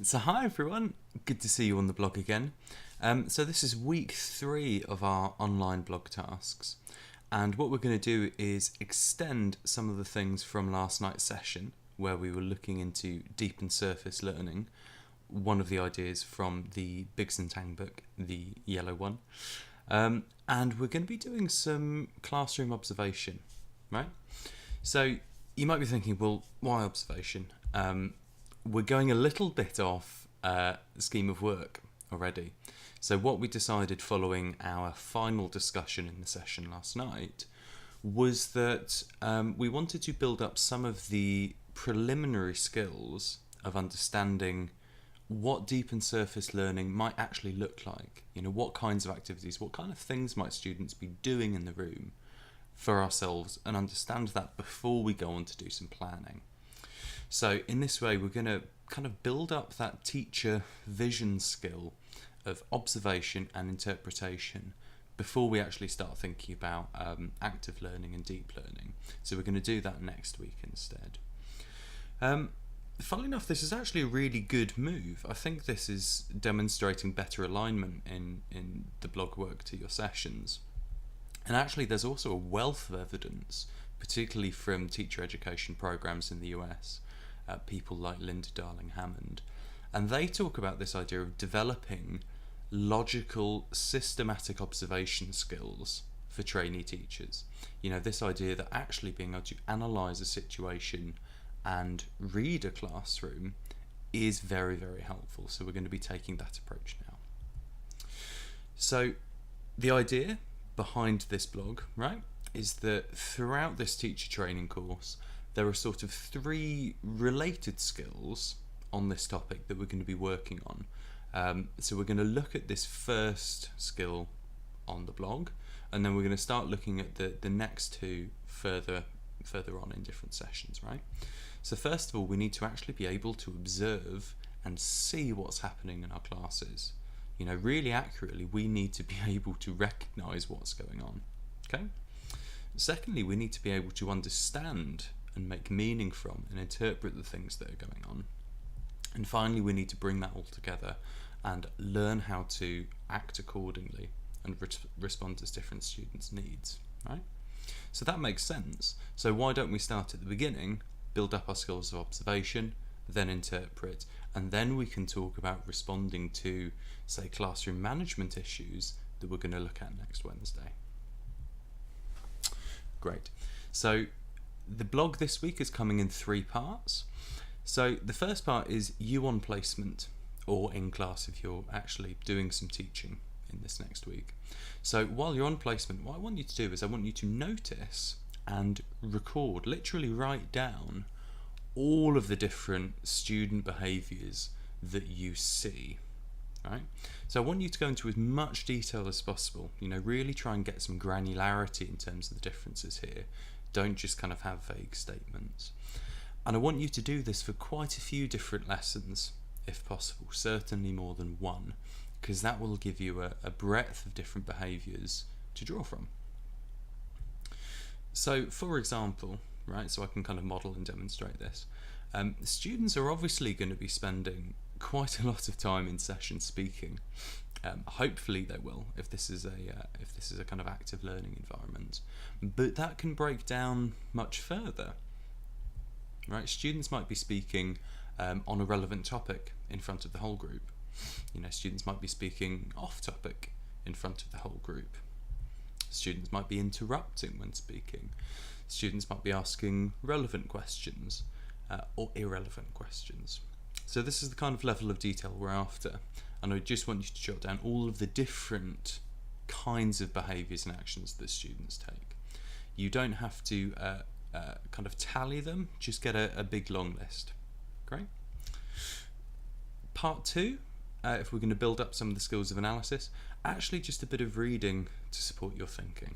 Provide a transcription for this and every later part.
So hi everyone, good to see you on the blog again. So this is week 3 of our online blog tasks, and what we're going to do is extend some of the things from last night's session where we were looking into deep and surface learning, one of the ideas from the Biggs and Tang book, the yellow one, and we're going to be doing some classroom observation, right? So you might be thinking, well, why observation? We're going a little bit off the scheme of work already. So what we decided following our final discussion in the session last night was that we wanted to build up some of the preliminary skills of understanding what deep and surface learning might actually look like. You know, what kinds of activities, what kind of things might students be doing in the room for ourselves, and understand that before we go on to do some planning. So in this way, we're going to kind of build up that teacher vision skill of observation and interpretation before we actually start thinking about active learning and deep learning. So we're going to do that next week instead. Funnily enough, this is actually a really good move. I think this is demonstrating better alignment in the blog work to your sessions. And actually there's also a wealth of evidence, particularly from teacher education programs in the US, people like Linda Darling-Hammond, and they talk about this idea of developing logical, systematic observation skills for trainee teachers. You know, this idea that actually being able to analyse a situation and read a classroom is very, very helpful. So we're going to be taking that approach now. So the idea behind this blog, right, is that throughout this teacher training course, there are sort of 3 related skills on this topic that we're going to be working on. So we're going to look at this first skill on the blog, and then we're going to start looking at the next 2 further on in different sessions, right? So first of all, we need to actually be able to observe and see what's happening in our classes. You know, really accurately, we need to be able to recognise what's going on, okay? Secondly, we need to be able to understand and make meaning from and interpret the things that are going on. And finally, we need to bring that all together and learn how to act accordingly and respond to different students' needs, right? So that makes sense. So why don't we start at the beginning, build up our skills of observation, then interpret, and then we can talk about responding to, say, classroom management issues that we're going to look at next Wednesday. Great. So the blog this week is coming in 3 parts. So the first part is you on placement, or in class if you're actually doing some teaching in this next week. So while you're on placement, what I want you to do is I want you to notice and record, literally write down all of the different student behaviours that you see, right? So I want you to go into as much detail as possible, you know, really try and get some granularity in terms of the differences here. Don't just kind of have vague statements. And I want you to do this for quite a few different lessons, if possible, certainly more than one, because that will give you a breadth of different behaviours to draw from. So, for example, right, so I can kind of model and demonstrate this, students are obviously going to be spending quite a lot of time in session speaking. Hopefully they will, if this is a kind of active learning environment, but that can break down much further, right? Students might be speaking on a relevant topic in front of the whole group. You know, students might be speaking off topic in front of the whole group. Students might be interrupting when speaking. Students might be asking relevant questions or irrelevant questions. So this is the kind of level of detail we're after, and I just want you to jot down all of the different kinds of behaviours and actions that students take. You don't have to kind of tally them, just get a big long list. Great. Part 2, if we're going to build up some of the skills of analysis, actually just a bit of reading to support your thinking.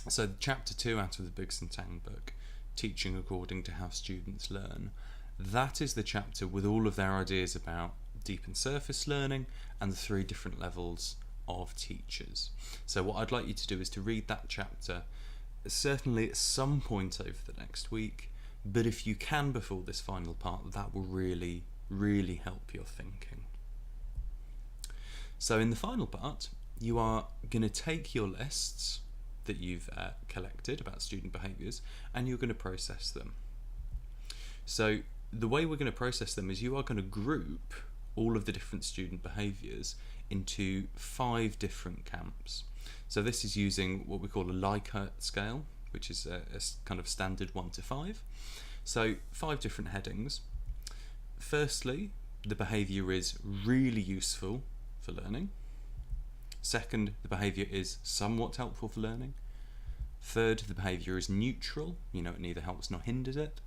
So chapter 2 out of the Biggs and Tang book, Teaching According to How Students Learn, that is the chapter with all of their ideas about deep and surface learning and the 3 different levels of teachers. So what I'd like you to do is to read that chapter certainly at some point over the next week, but if you can before this final part, that will really help your thinking. So in the final part, you are going to take your lists that you've collected about student behaviours, and you're going to process them. So the way we're going to process them is you are going to group all of the different student behaviours into 5 different camps. So this is using what we call a Likert scale, which is a kind of standard 1 to 5. So 5 different headings. Firstly, the behaviour is really useful for learning. Second, the behaviour is somewhat helpful for learning. Third, the behaviour is neutral, it neither helps nor hinders it.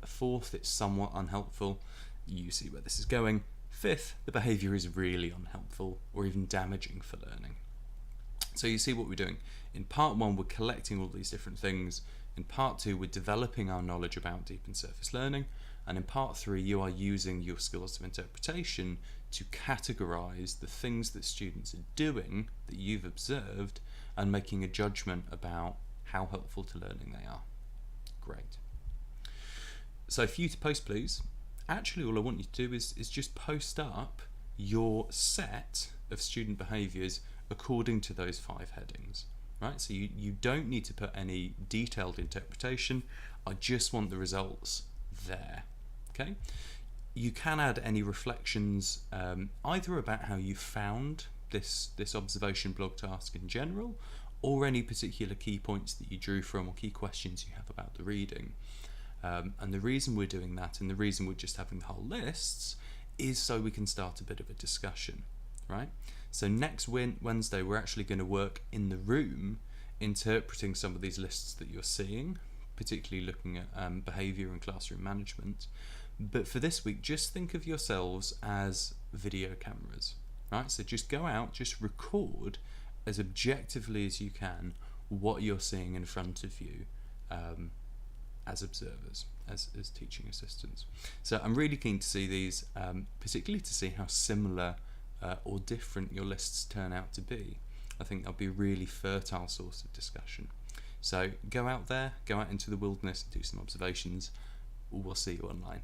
Fourth, it's somewhat unhelpful. You see where this is going. Fifth, the behaviour is really unhelpful or even damaging for learning. So you see what we're doing. In part 1, we're collecting all these different things. In part 2, we're developing our knowledge about deep and surface learning. And in part 3, you are using your skills of interpretation to categorise the things that students are doing that you've observed and making a judgment about how helpful to learning they are. Great. So for you to post, please, actually all I want you to do is just post up your set of student behaviours according to those 5 headings. Right? So you don't need to put any detailed interpretation. I just want the results there. Okay? You can add any reflections either about how you found this observation blog task in general, or any particular key points that you drew from or key questions you have about the reading. And the reason we're doing that, and the reason we're just having the whole lists, is so we can start a bit of a discussion, right? So next Wednesday we're actually going to work in the room interpreting some of these lists that you're seeing, particularly looking at behaviour and classroom management. But for this week, just think of yourselves as video cameras, right? So just go out, just record as objectively as you can what you're seeing in front of you as observers, as teaching assistants. So I'm really keen to see these, particularly to see how similar or different your lists turn out to be. I think that'll be a really fertile source of discussion. So go out there, go out into the wilderness and do some observations. We'll see you online.